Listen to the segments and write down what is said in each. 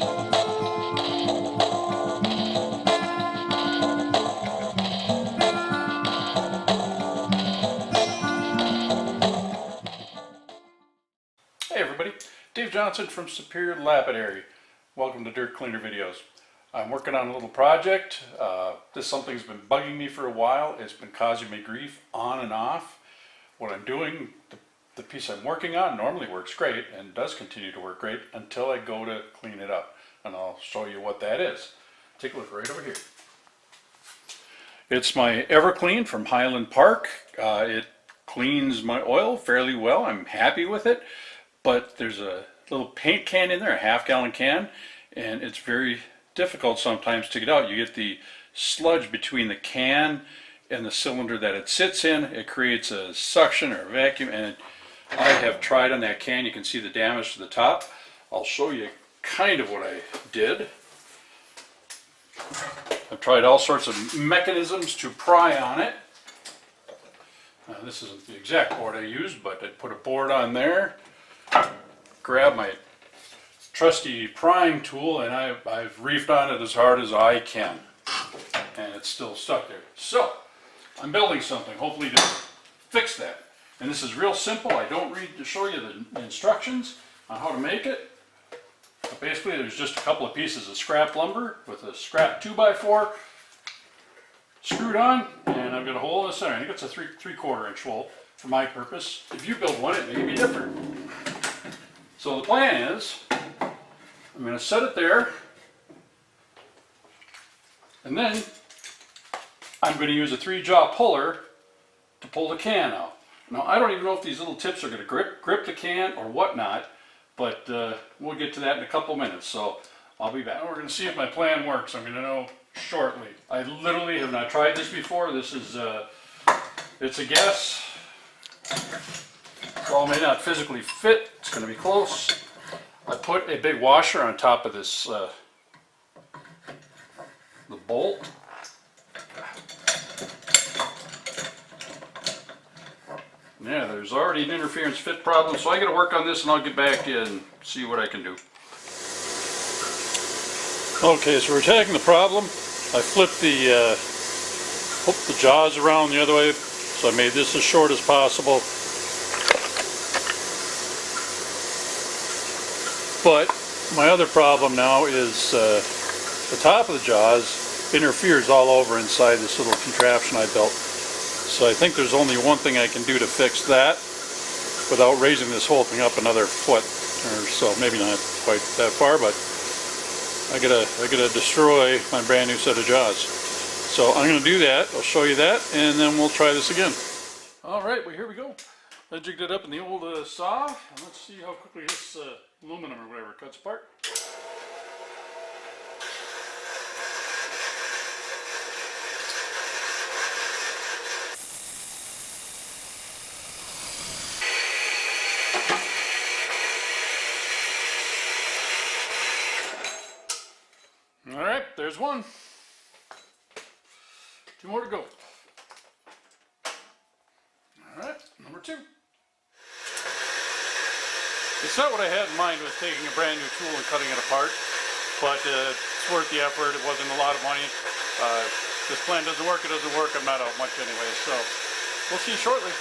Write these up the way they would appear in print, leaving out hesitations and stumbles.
Hey everybody, Dave Johnson from Superior Lapidary. Welcome to Dirt Cleaner Videos. I'm working on a little project. Something's been bugging me for a while. It's been causing me grief on and off. What I'm doing, the piece I'm working on normally works great and does continue to work great until I go to clean it up. And I'll show you what that is. Take a look right over here. It's my Everclean from Highland Park. It cleans my oil fairly well. I'm happy with it. But there's a little paint can in there, a half-gallon can, and it's very difficult sometimes to get out. You get the sludge between the can and the cylinder that it sits in. It creates a suction or a vacuum, and I have tried on that can. You can see the damage to the top. I'll show you kind of what I did. I've tried all sorts of mechanisms to pry on it. This isn't the exact board I used, but I put a board on there. Grab my trusty prying tool, and I've reefed on it as hard as I can, and it's still stuck there. So I'm building something hopefully to fix that, and this is real simple. I don't read to show you the instructions on how to make it, but basically there's just a couple of pieces of scrap lumber with a scrap 2x4 screwed on, and I've got a hole in the center. I think it's a 3/4 inch hole for my purpose. If you build one, it may be different. So the plan is, I'm going to set it there, and then I'm going to use a 3-jaw puller to pull the can out. Now I don't even know if these little tips are going to grip the can or whatnot, but we'll get to that in a couple minutes, so I'll be back. We're going to see if my plan works. I'm going to know shortly. I literally have not tried this before. This is, it's a guess. Well, it may not physically fit. It's going to be close. I put a big washer on top of this, the bolt. Yeah, there's already an interference fit problem, so I got to work on this, and I'll get back to you and see what I can do. Okay, so we're attacking the problem. I flipped the jaws around the other way, so I made this as short as possible. But my other problem now is the top of the jaws interferes all over inside this little contraption I built. So I think there's only one thing I can do to fix that without raising this whole thing up another foot or so. Maybe not quite that far, but I gotta destroy my brand new set of jaws. So I'm gonna do that. I'll show you that, and then we'll try this again. All right, well, here we go. I jigged it up in the old saw, and let's see how quickly this aluminum or whatever cuts apart. All right, there's one. 2 more to go. All right, number 2. It's not what I had in mind was taking a brand new tool and cutting it apart, but it's worth the effort. It wasn't a lot of money. This plan doesn't work, it doesn't work. I'm not out much anyway, so we'll see shortly.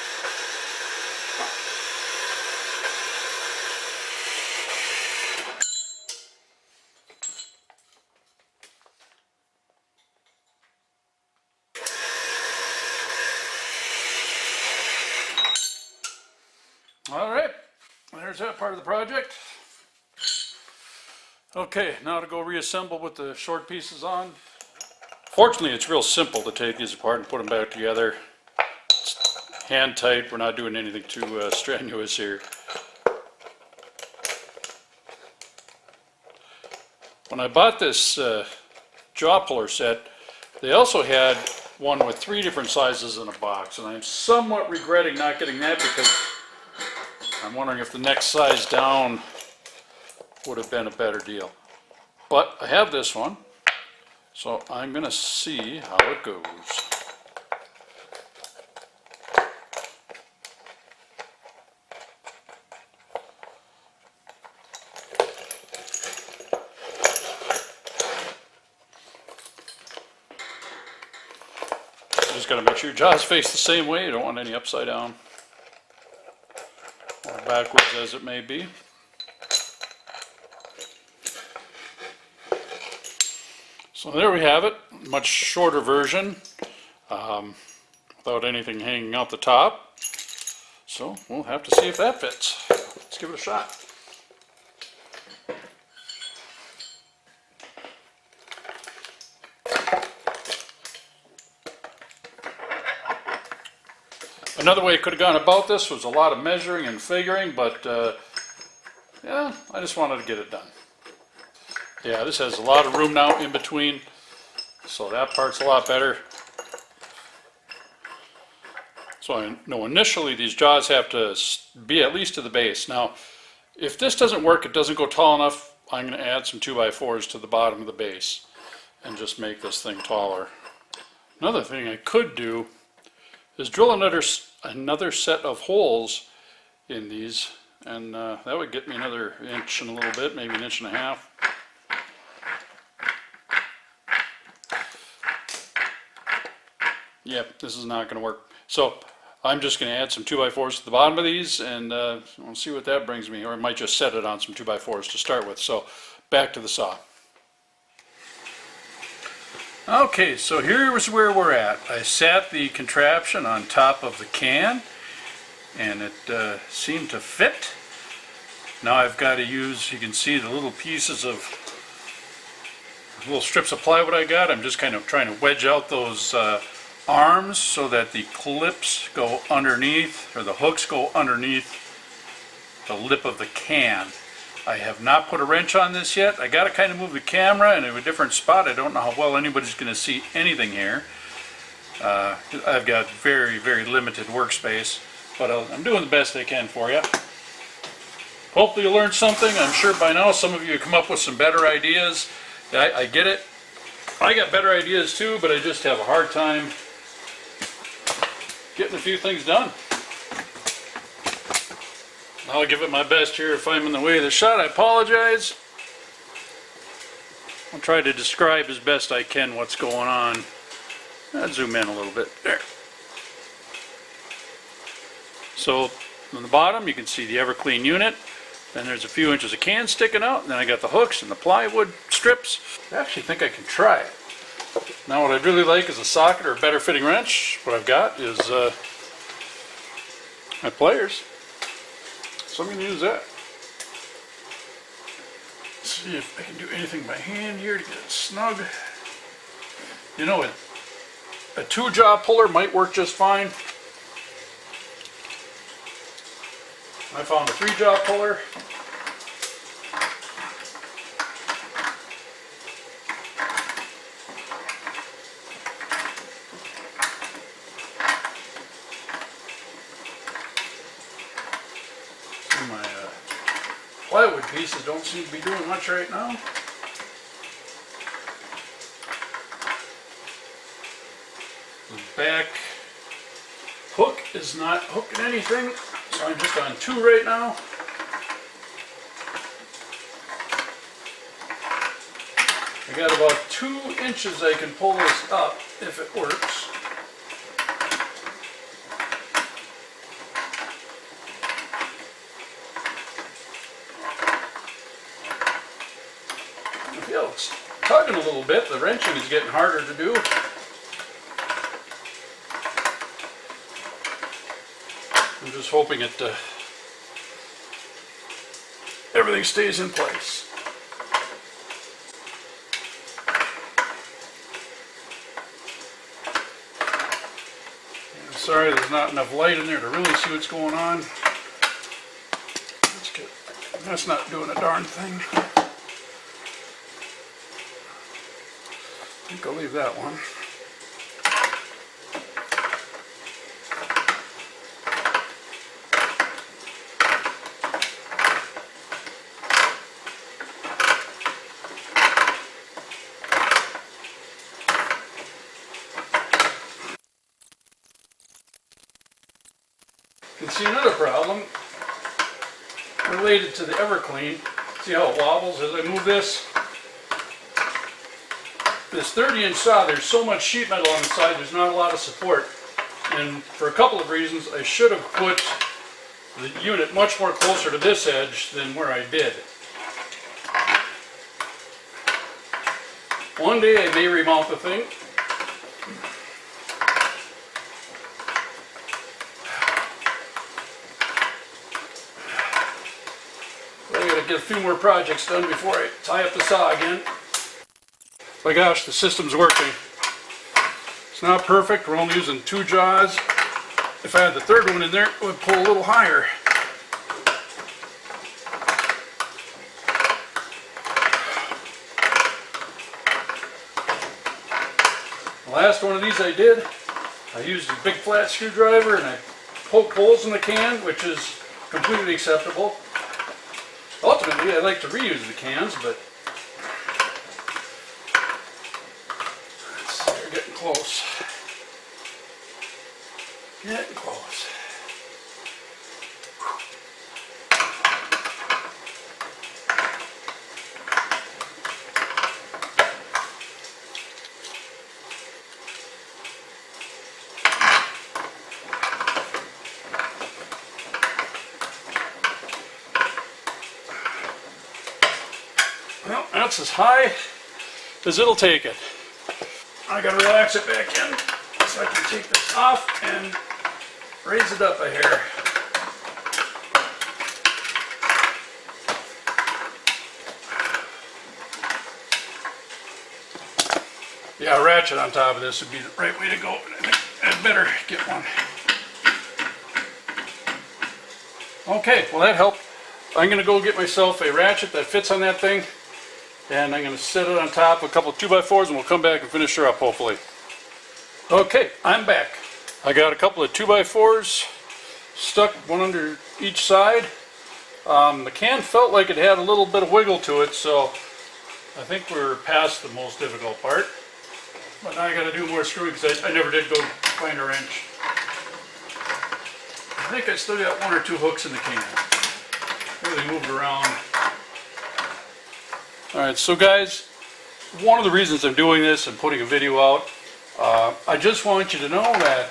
All right, there's that part of the project. Okay, now to go reassemble with the short pieces on. Fortunately, it's real simple to take these apart and put them back together. It's hand tight. We're not doing anything too strenuous here. When I bought this jaw puller set, they also had one with 3 different sizes in a box, and I'm somewhat regretting not getting that because I'm wondering if the next size down would have been a better deal. But I have this one, so I'm going to see how it goes. got to make sure your jaws face the same way. You don't want any upside down or backwards as it may be. So there we have it, much shorter version without anything hanging out the top. So we'll have to see if that fits. Let's give it a shot. Another way I could have gone about this was a lot of measuring and figuring, but yeah, I just wanted to get it done. Yeah, this has a lot of room now in between, so that part's a lot better. So I know initially these jaws have to be at least to the base. Now, if this doesn't work, it doesn't go tall enough, I'm going to add some 2x4s to the bottom of the base and just make this thing taller. Another thing I could do is drill another set of holes in these, and that would get me another inch and a little bit, maybe an inch and a half. Yep, this is not going to work. So I'm just going to add some 2x4s to the bottom of these, and we'll see what that brings me, or I might just set it on some 2x4s to start with. So back to the saw. Okay, so here's where we're at. I sat the contraption on top of the can, and it seemed to fit. Now I've got to use, you can see the little pieces of, little strips of plywood I got. I'm just kind of trying to wedge out those arms so that the clips go underneath, or the hooks go underneath the lip of the can. I have not put a wrench on this yet. I got to kind of move the camera into a different spot. I don't know how well anybody's going to see anything here. I've got very, very limited workspace, but I'm doing the best I can for you. Hopefully you learned something. I'm sure by now some of you have come up with some better ideas. I get it. I got better ideas too, but I just have a hard time getting a few things done. I'll give it my best here. If I'm in the way of the shot, I apologize. I'll try to describe as best I can what's going on. I'll zoom in a little bit. There. So on the bottom you can see the Everclean unit. Then there's a few inches of can sticking out. And then I got the hooks and the plywood strips. I actually think I can try it. Now what I'd really like is a socket or a better fitting wrench. What I've got is my pliers. So I'm going to use that. Let's see if I can do anything by hand here to get it snug. You know, a 2-jaw puller might work just fine. I found a 3-jaw puller. My plywood pieces don't seem to be doing much right now. The back hook is not hooking anything, so I'm just on 2 right now. I got about 2 inches I can pull this up if it works. I feel it's tugging a little bit. The wrenching is getting harder to do. I'm just hoping it everything stays in place. I'm sorry there's not enough light in there to really see what's going on. That's not doing a darn thing. I think I'll leave that one. You can see another problem related to the Everclean. See how it wobbles as I move this? this 30-inch saw, there's so much sheet metal on the side, there's not a lot of support. And for a couple of reasons, I should have put the unit much more closer to this edge than where I did. One day I may remount the thing. I gotta get a few more projects done before I tie up the saw again. My gosh, the system's working. It's not perfect, we're only using 2 jaws. If I had the third one in there, it would pull a little higher. The last one of these I did, I used a big flat screwdriver and I poked holes in the can, which is completely acceptable. Ultimately, I like to reuse the cans, but let's see, we're getting close. Getting close. Well, that's as high as it'll take it. I gotta relax it back in so I can take this off and raise it up a hair. Yeah, a ratchet on top of this would be the right way to go, but I think I'd better get one. Okay, well that helped. I'm going to go get myself a ratchet that fits on that thing, and I'm going to set it on top of a couple of 2x4s and we'll come back and finish her up hopefully. Okay, I'm back. I got a couple of 2x4s stuck, one under each side. The can felt like it had a little bit of wiggle to it, so I think we're past the most difficult part. But now I got to do more screwing because I never did go find a wrench. I think I still got 1 or 2 hooks in the can. Really moved around. Alright, so guys, one of the reasons I'm doing this and putting a video out, I just want you to know that,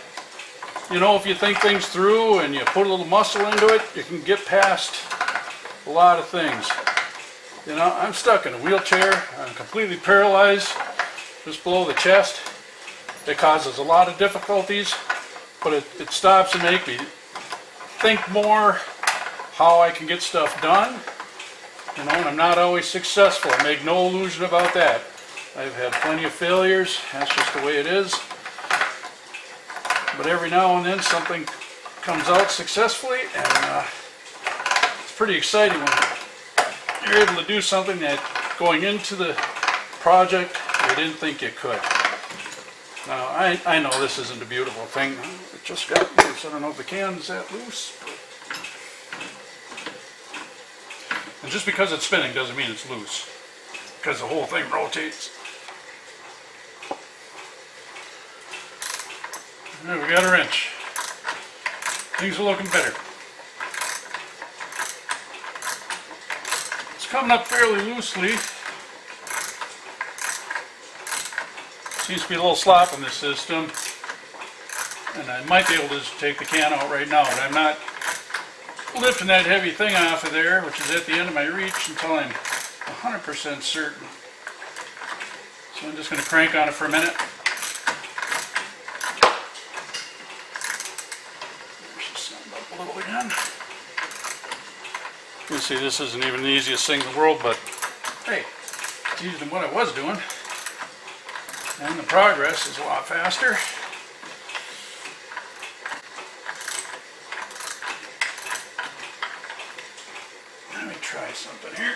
you know, if you think things through and you put a little muscle into it, you can get past a lot of things. You know, I'm stuck in a wheelchair. I'm completely paralyzed just below the chest. It causes a lot of difficulties, but it stops and makes me think more how I can get stuff done. You know, and I'm not always successful. I make no illusion about that. I've had plenty of failures. That's just the way it is. But every now and then something comes out successfully, and it's pretty exciting when you're able to do something that going into the project you didn't think you could. Now, I know this isn't a beautiful thing. It just got loose. I don't know if the can's that loose. And just because it's spinning doesn't mean it's loose, because the whole thing rotates. All right, we got a wrench. Things are looking better. It's coming up fairly loosely. Seems to be a little slop in this system. And I might be able to just take the can out right now, but I'm not lifting that heavy thing off of there, which is at the end of my reach, until I'm 100% certain. So I'm just going to crank on it for a minute. Up a little again. You can see this isn't even the easiest thing in the world, but hey, it's easier than what I was doing. And the progress is a lot faster. Let me try something here.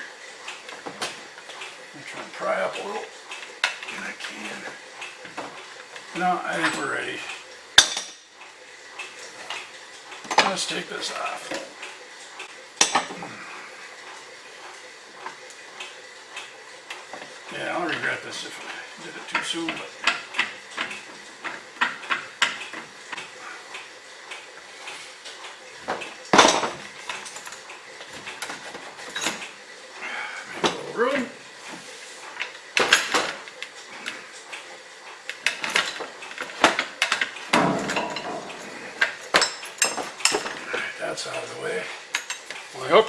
Let me try and pry up a little. And I can. No, I think we're ready. Let's take this off. Yeah, I'll regret this if I did it too soon, but make a little room.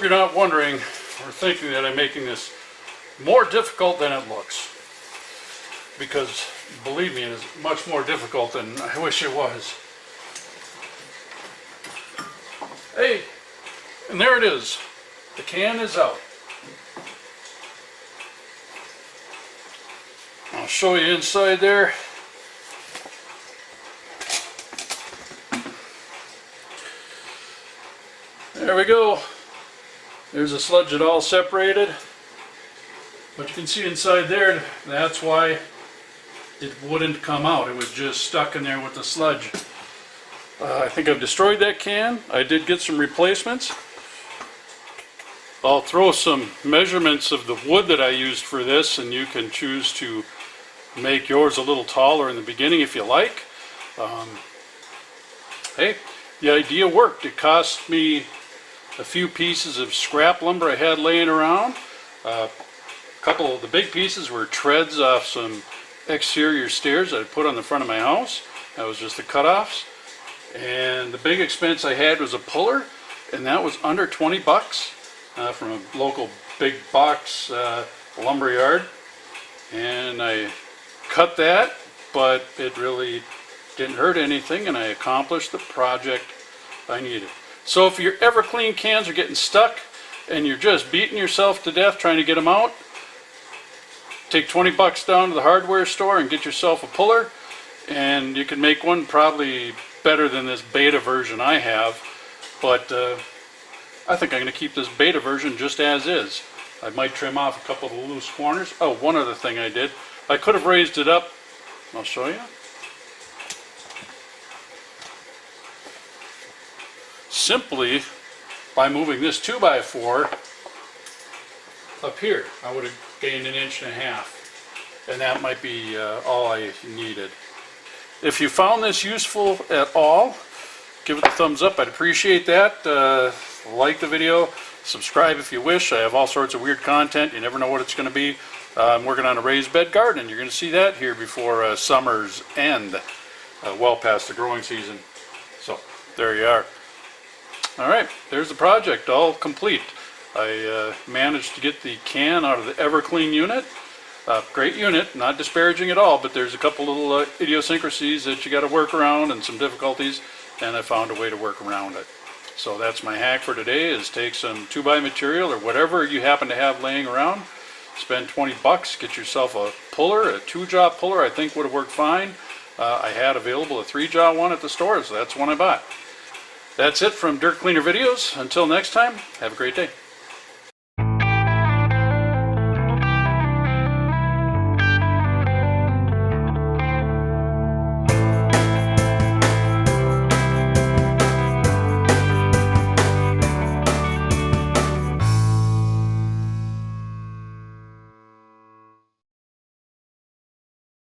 you're not wondering or thinking that I'm making this more difficult than it looks. Because, believe me, it is much more difficult than I wish it was. Hey, and there it is. The can is out. I'll show you inside there. There we go. There's the sludge it all separated. But you can see inside there, that's why it wouldn't come out. It was just stuck in there with the sludge. I think I've destroyed that can. I did get some replacements. I'll throw some measurements of the wood that I used for this, and you can choose to make yours a little taller in the beginning if you like. Hey, the idea worked. It cost me a few pieces of scrap lumber I had laying around. A couple of the big pieces were treads off some exterior stairs I put on the front of my house. That was just the cutoffs. And the big expense I had was a puller, and that was under 20 bucks from a local big box lumber yard. And I cut that, but it really didn't hurt anything, and I accomplished the project I needed. So if your Everclean cans are getting stuck and you're just beating yourself to death trying to get them out, take 20 bucks down to the hardware store and get yourself a puller, and you can make one probably better than this beta version I have. But I think I'm going to keep this beta version just as is. I might trim off a couple of the loose corners. Oh, one other thing I did. I could have raised it up. I'll show you. Simply by moving this 2x4 up here. I would have gained 1.5 inches, and that might be all I needed. If you found this useful at all, give it a thumbs up. I'd appreciate that. Like the video, subscribe if you wish. I have all sorts of weird content. You never know what it's going to be. I'm working on a raised bed garden, and you're going to see that here before summer's end, well past the growing season. So there you are. All right, there's the project all complete. I managed to get the can out of the Everclean unit. Great unit, not disparaging at all, but there's a couple little idiosyncrasies that you got to work around and some difficulties, and I found a way to work around it. So that's my hack for today, is take some 2x material or whatever you happen to have laying around, spend 20 bucks, get yourself a puller, a 2-jaw puller I think would have worked fine. I had available a 3-jaw one at the store, so that's one I bought. That's it from Dirt Cleaner Videos. Until next time, have a great day.